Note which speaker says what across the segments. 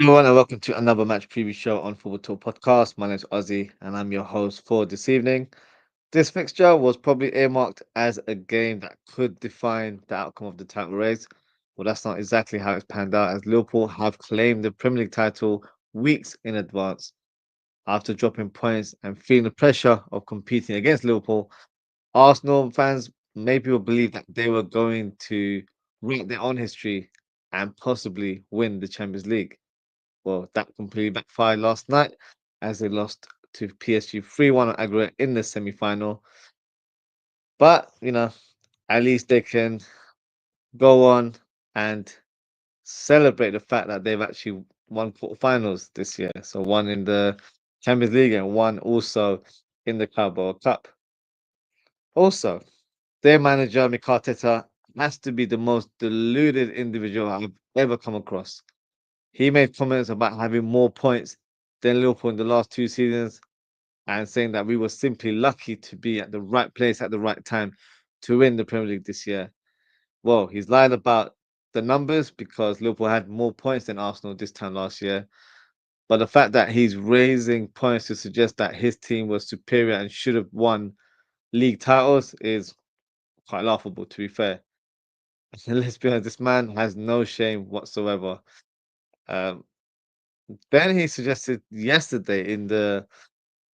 Speaker 1: Everyone, and welcome to another match preview show on Football Talk Podcast. My name's Ozzie, and I'm your host for this evening. This fixture was probably earmarked as a game that could define the outcome of the title race. Well, that's not exactly how it's panned out, as Liverpool have claimed the Premier League title weeks in advance. After dropping points and feeling the pressure of competing against Liverpool, Arsenal fans maybe will believe that they were going to write their own history and possibly win the Champions League. Well, that completely backfired last night as they lost to PSG 3-1 on aggregate in the semi final. But, at least they can go on and celebrate the fact that they've actually won quarterfinals this year. So, one in the Champions League and one also in the Carabao Cup. Also, their manager, Mikel Arteta, has to be the most deluded individual I've ever come across. He made comments about having more points than Liverpool in the last two seasons and saying that we were simply lucky to be at the right place at the right time to win the Premier League this year. Well, he's lied about the numbers because Liverpool had more points than Arsenal this time last year. But the fact that he's raising points to suggest that his team was superior and should have won league titles is quite laughable, to be fair. And let's be honest, this man has no shame whatsoever. Um, then he suggested yesterday in the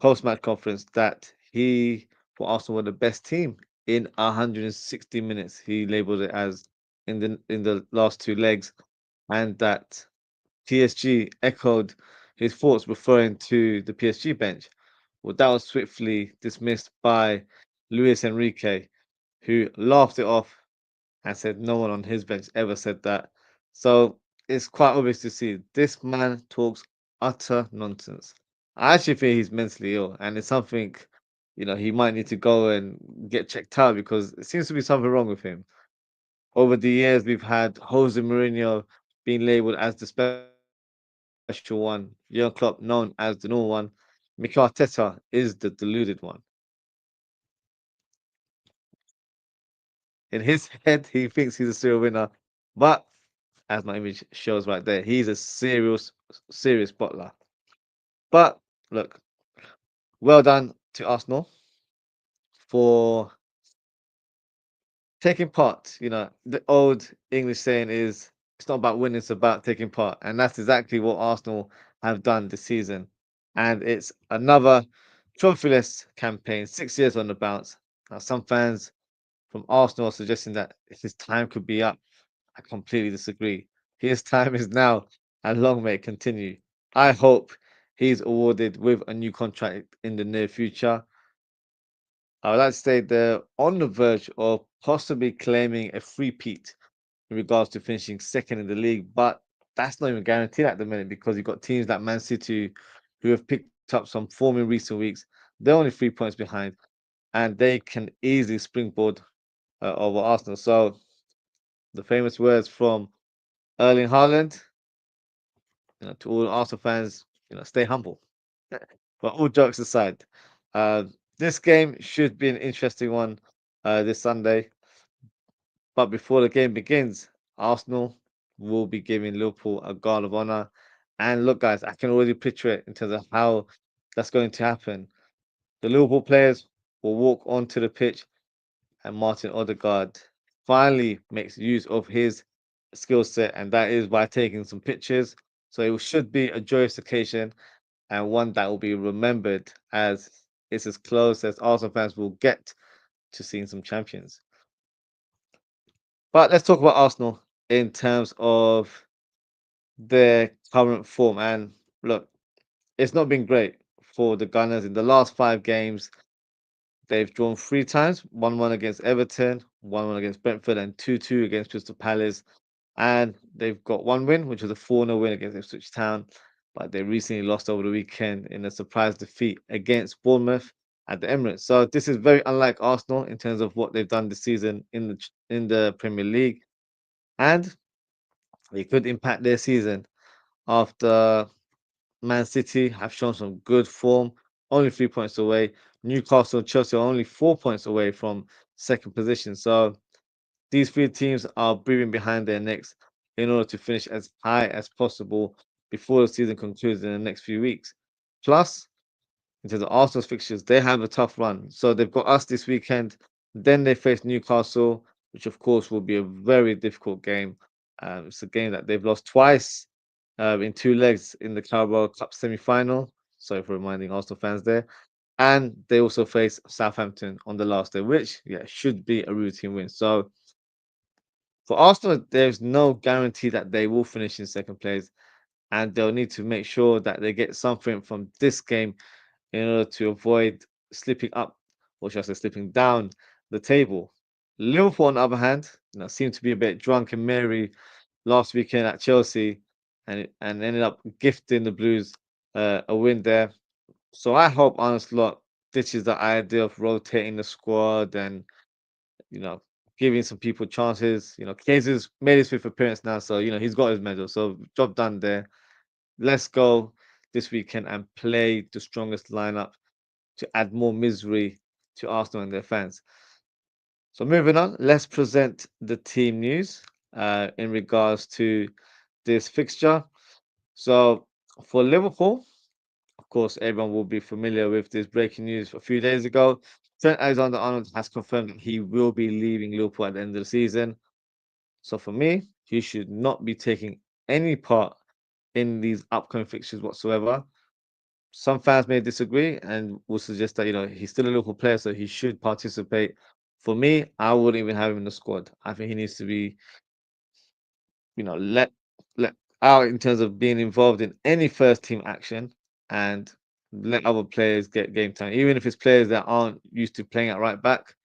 Speaker 1: post-match conference that he for Arsenal were the best team in 160 minutes. He labeled it as in the last two legs, and that PSG echoed his thoughts referring to the PSG bench. Well, that was swiftly dismissed by Luis Enrique, who laughed it off and said no one on his bench ever said that. So it's quite obvious to see this man talks utter nonsense. I actually think he's mentally ill, and it's something he might need to go and get checked out because it seems to be something wrong with him. Over the years, we've had Jose Mourinho being labeled as the special one, Jurgen Klopp known as the normal one. Mikel Arteta is the deluded one. In his head, he thinks he's a serial winner, but as my image shows right there, he's a serious bottler. But look, well done to Arsenal for taking part. The old English saying is it's not about winning, it's about taking part. And that's exactly what Arsenal have done this season. And it's another trophyless campaign, 6 years on the bounce. Now, some fans from Arsenal are suggesting that his time could be up. I completely disagree. His time is now, and long may it continue. I hope he's awarded with a new contract in the near future. I would like to say they're on the verge of possibly claiming a three-peat in regards to finishing second in the league, but that's not even guaranteed at the minute because you've got teams like Man City who have picked up some form in recent weeks. They're only 3 points behind, and they can easily springboard over Arsenal. So the famous words from Erling Haaland, to all Arsenal fans, stay humble. But all jokes aside, uh, this game should be an interesting one this Sunday. But before the game begins, Arsenal will be giving Liverpool a guard of honor. And look, guys, I can already picture it in terms of how that's going to happen. The Liverpool players will walk onto the pitch, and Martin Odegaard finally makes use of his skill set, and that is by taking some pictures. So it should be a joyous occasion and one that will be remembered as it's as close as Arsenal fans will get to seeing some champions. But let's talk about Arsenal in terms of their current form. And look, it's not been great for the Gunners in the last 5 games. They've drawn 3 times: 1-1 against Everton, 1-1 against Brentford, and 2-2 against Crystal Palace. And they've got one win, which was a 4-0 win against Ipswich Town. But they recently lost over the weekend in a surprise defeat against Bournemouth at the Emirates. So this is very unlike Arsenal in terms of what they've done this season in the Premier League, and it could impact their season after Man City have shown some good form, only 3 points away. Newcastle and Chelsea are only 4 points away from second position. So these three teams are breathing behind their necks in order to finish as high as possible before the season concludes in the next few weeks. Plus, in terms of Arsenal's fixtures, they have a tough run. So they've got us this weekend. Then they face Newcastle, which of course will be a very difficult game. It's a game that they've lost twice in 2 legs in the Carabao Cup semi-final. Sorry for reminding Arsenal fans there. And they also face Southampton on the last day, which should be a routine win. So for Arsenal, there's no guarantee that they will finish in second place, and they'll need to make sure that they get something from this game in order to avoid slipping up, or should I say, slipping down the table. Liverpool, on the other hand, seemed to be a bit drunk and merry last weekend at Chelsea, and ended up gifting the Blues a win there. So I hope Arne Slot ditches the idea of rotating the squad and you know giving some people chances. Case's made his fifth appearance now, so he's got his medal. So job done there. Let's go this weekend and play the strongest lineup to add more misery to Arsenal and their fans. So moving on, let's present the team news in regards to this fixture. So for Liverpool, of course, everyone will be familiar with this breaking news a few days ago. Trent Alexander-Arnold has confirmed that he will be leaving Liverpool at the end of the season. So for me, he should not be taking any part in these upcoming fixtures whatsoever. Some fans may disagree and will suggest that he's still a local player, so he should participate. For me, I wouldn't even have him in the squad. I think he needs to be, let out in terms of being involved in any first team action and let other players get game time, even if it's players that aren't used to playing at right back.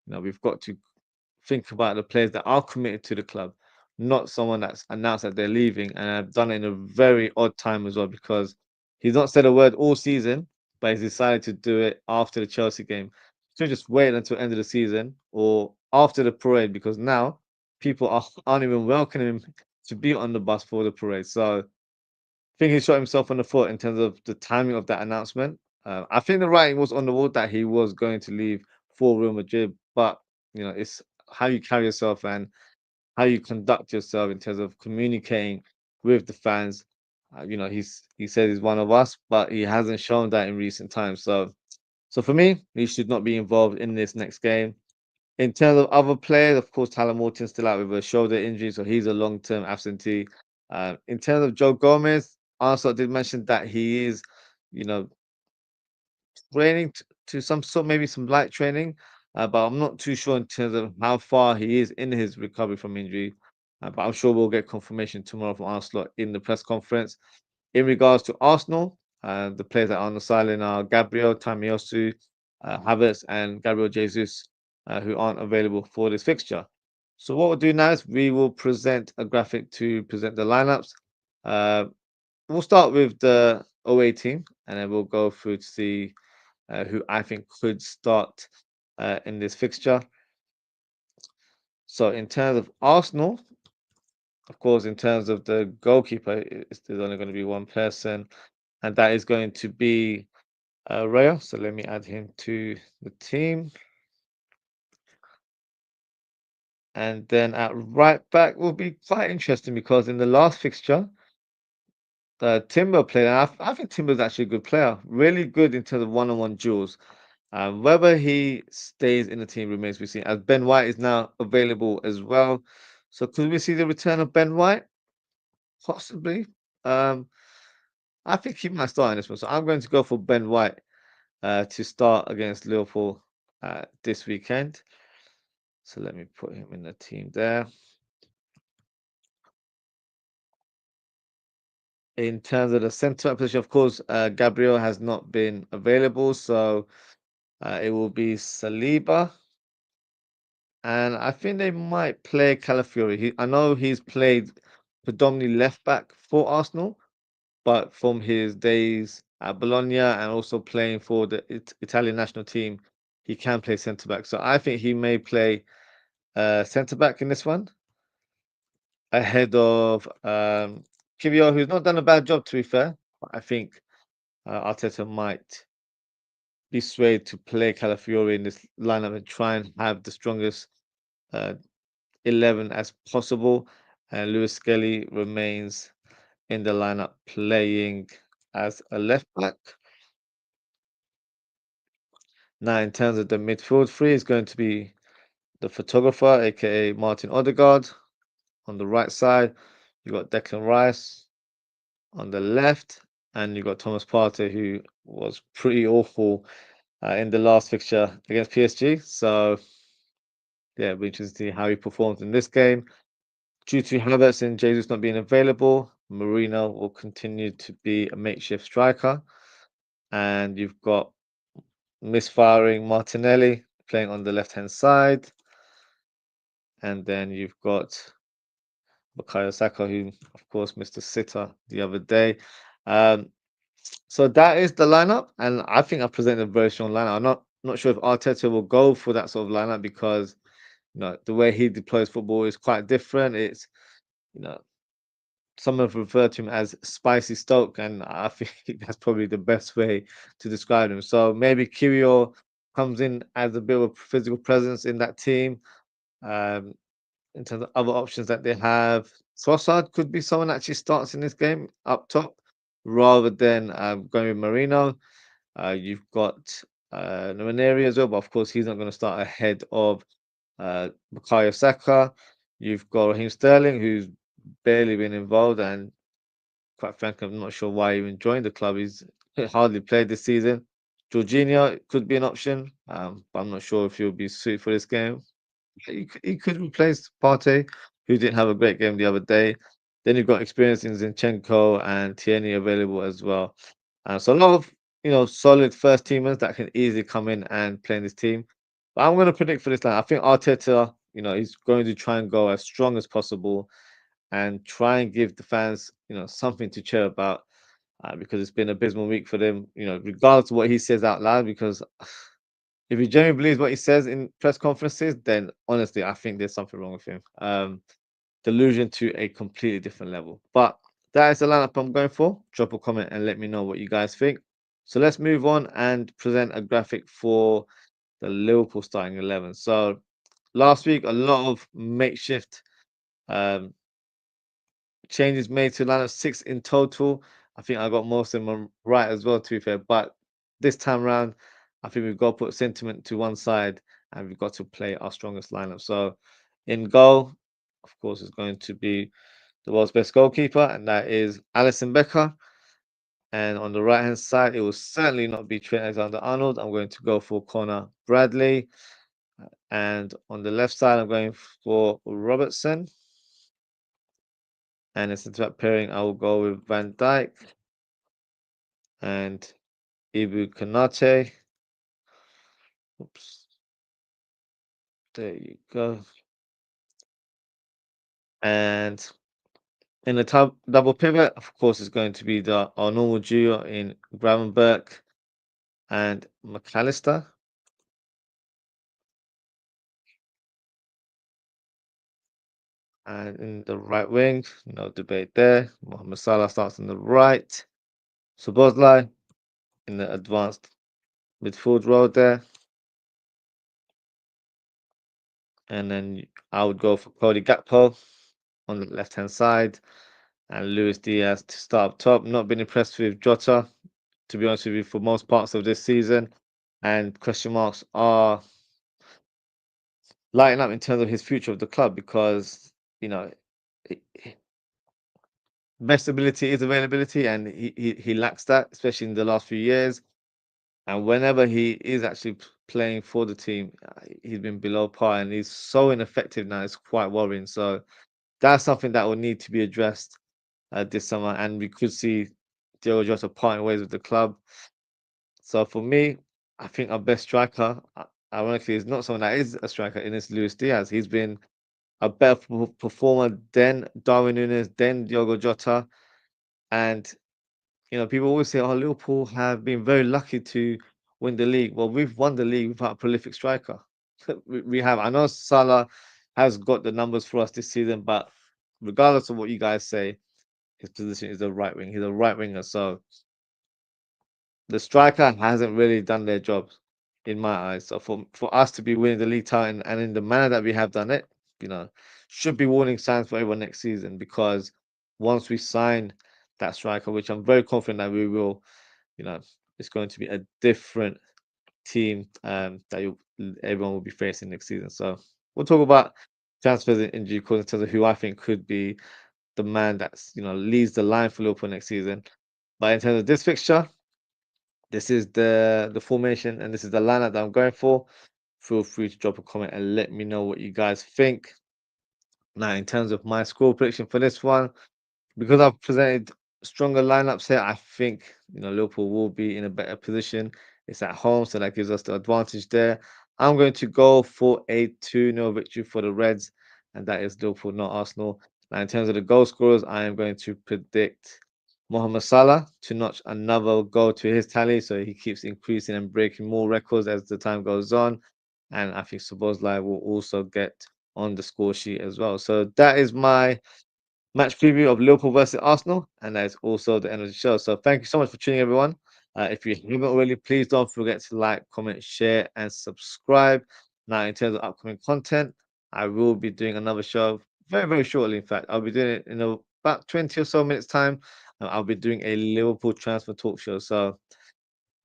Speaker 1: We've got to think about the players that are committed to the club, not someone that's announced that they're leaving and have done it in a very odd time as well, because he's not said a word all season, but he's decided to do it after the Chelsea game. So just wait until end of the season or after the parade, because now people aren't even welcoming him to be on the bus for the parade. So I think he shot himself on the foot in terms of the timing of that announcement. I think the writing was on the wall that he was going to leave for Real Madrid, but it's how you carry yourself and how you conduct yourself in terms of communicating with the fans. He says he's one of us, but he hasn't shown that in recent times. So for me, he should not be involved in this next game. In terms of other players, of course, Tyler Morton's still out with a shoulder injury, so he's a long-term absentee. In terms of Joe Gomez, also did mention that he is, you know, training to some sort, maybe some light training, but I'm not too sure in terms of how far he is in his recovery from injury. But I'm sure we'll get confirmation tomorrow from Arsenal in the press conference. In regards to Arsenal, the players that are on the sideline are Gabriel, Tamiosu, Havertz, and Gabriel Jesus, who aren't available for this fixture. So what we'll do now is we will present a graphic to present the lineups. Uh, we'll start with the OA team, and then we'll go through to see who I think could start in this fixture. So in terms of Arsenal, of course, in terms of the goalkeeper, there's only going to be one person, and that is going to be Raya. So let me add him to the team. And then at right back will be quite interesting because in the last fixture, Timber played. And I think Timber's actually a good player, really good in terms of one-on-one duels. Whether he stays in the team remains to be seen, as Ben White is now available as well. So could we see the return of Ben White? Possibly. Um, I think he might start in this one. So I'm going to go for Ben White to start against Liverpool this weekend. So let me put him in the team there. In terms of the centre back position, of course, Gabriel has not been available, so it will be Saliba. And I think they might play Calafiori. I know he's played predominantly left back for Arsenal, but from his days at Bologna and also playing for the Italian national team, he can play centre back. So I think he may play centre back in this one ahead of Kivio, who's not done a bad job to be fair. But I think Arteta might be swayed to play Calafiori in this lineup and try and have the strongest uh, 11 as possible. And Lewis Skelly remains in the lineup playing as a left back. Now, in terms of the midfield three, is going to be the photographer, aka Martin Odegaard, on the right side. You got Declan Rice on the left, and you got Thomas Partey, who was pretty awful in the last fixture against PSG. So, yeah, it'll be interesting to see how he performs in this game. Due to Havertz and Jesus not being available, Marino will continue to be a makeshift striker. And you've got misfiring Martinelli playing on the left-hand side. And then you've got Bukayo Saka, who, of course, missed a sitter the other day. Um, so that is the lineup. And I think I presented a very strong lineup. I'm not sure if Arteta will go for that sort of lineup because the way he deploys football is quite different. It's you know some have referred to him as spicy Stoke, and I think that's probably the best way to describe him. So maybe Kyrgios comes in as a bit of a physical presence in that team. Um, in terms of other options that they have, Trossard could be someone that actually starts in this game up top rather than going with Marino. You've got Nwaneri as well, but of course he's not going to start ahead of Bukayo Saka. You've got Raheem Sterling, who's barely been involved, and quite frankly, I'm not sure why he even joined the club. He's hardly played this season. Jorginho could be an option, but I'm not sure if he'll be suited for this game. He could replace Partey, who didn't have a great game the other day. Then you've got experience in Zinchenko and Tierney available as well. So a lot of solid first teamers that can easily come in and play in this team. But I'm going to predict for this line. I think Arteta, he's going to try and go as strong as possible and try and give the fans, something to cheer about because it's been an abysmal week for them, regardless of what he says out loud. Because if he genuinely believes what he says in press conferences, then honestly, I think there's something wrong with him. Delusion to a completely different level. But that is the lineup I'm going for. Drop a comment and let me know what you guys think. So let's move on and present a graphic for the Liverpool starting 11. So last week, a lot of makeshift um, changes made to lineup 6 in total. I think I got most of them right as well, to be fair. But this time round, I think we've got to put sentiment to one side and we've got to play our strongest lineup. So in goal, of course, is going to be the world's best goalkeeper, and that is Alisson Becker. And on the right hand side, it will certainly not be Trent Alexander-Arnold. I'm going to go for Connor Bradley. And on the left side, I'm going for Robertson. And in centre back pairing, I will go with Van Dijk and Ibu Kanate. Oops, there you go. And in the double pivot, of course, it's going to be our normal duo in Gravenberch and McAllister. And in the right wing, no debate there. Mohamed Salah starts on the right. Szoboszlai in the advanced midfield role there. And then I would go for Cody Gakpo on the left-hand side. And Luis Diaz to start up top. Not been impressed with Jota, to be honest with you, for most parts of this season. And question marks are lighting up in terms of his future of the club because, i- best ability is availability, and he lacks that, especially in the last few years. And whenever he is actually playing for the team, he's been below par and he's so ineffective now. It's quite worrying. So that's something that will need to be addressed this summer. And we could see Diogo Jota parting ways with the club. So for me, I think our best striker, ironically, is not someone that is a striker, and it's Luis Diaz. He's been a better performer than Darwin Núñez, than Diogo Jota. And, people always say, oh, Liverpool have been very lucky to win the league. Well, we've won the league without a prolific striker. We have. I know Salah has got the numbers for us this season, but regardless of what you guys say, his position is a right wing. He's a right winger. So the striker hasn't really done their job in my eyes. So for us to be winning the league title and in the manner that we have done it, you know, should be warning signs for everyone next season because once we sign that striker, which I'm very confident that we will, you know, it's going to be a different team that everyone will be facing next season. So we'll talk about transfers in due course in terms of who I think could be the man that's leads the line for Liverpool next season. But in terms of this fixture, this is the formation and this is the lineup that I'm going for. Feel free to drop a comment and let me know what you guys think. Now, in terms of my score prediction for this one, because I've presented stronger lineups here, I think Liverpool will be in a better position. It's at home, so that gives us the advantage there. I'm going to go for a 2-0 victory for the Reds, and that is Liverpool, not Arsenal. Now, in terms of the goal scorers, I am going to predict Mohamed Salah to notch another goal to his tally, so he keeps increasing and breaking more records as the time goes on. And I think Szoboszlai will also get on the score sheet as well. So that is my match preview of Liverpool versus Arsenal, and that is also the end of the show. So thank you so much for tuning in, everyone. If you haven't already, please don't forget to like, comment, share, and subscribe. Now, in terms of upcoming content, I will be doing another show very, very shortly. In fact, I'll be doing it in about 20 or so minutes time. I'll be doing a Liverpool transfer talk show. So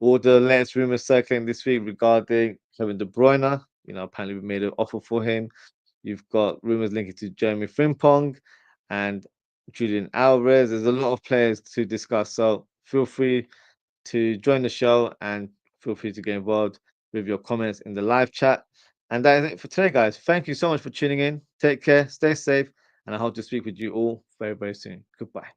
Speaker 1: all the latest rumors circling this week regarding Kevin De Bruyne. Apparently we made an offer for him. You've got rumors linking to Jeremy Frimpong and Julian Alvarez. There's a lot of players to discuss. So feel free to join the show and feel free to get involved with your comments in the live chat. And that is it for today, guys. Thank you so much for tuning in. Take care, stay safe, and I hope to speak with you all very, very soon. Goodbye.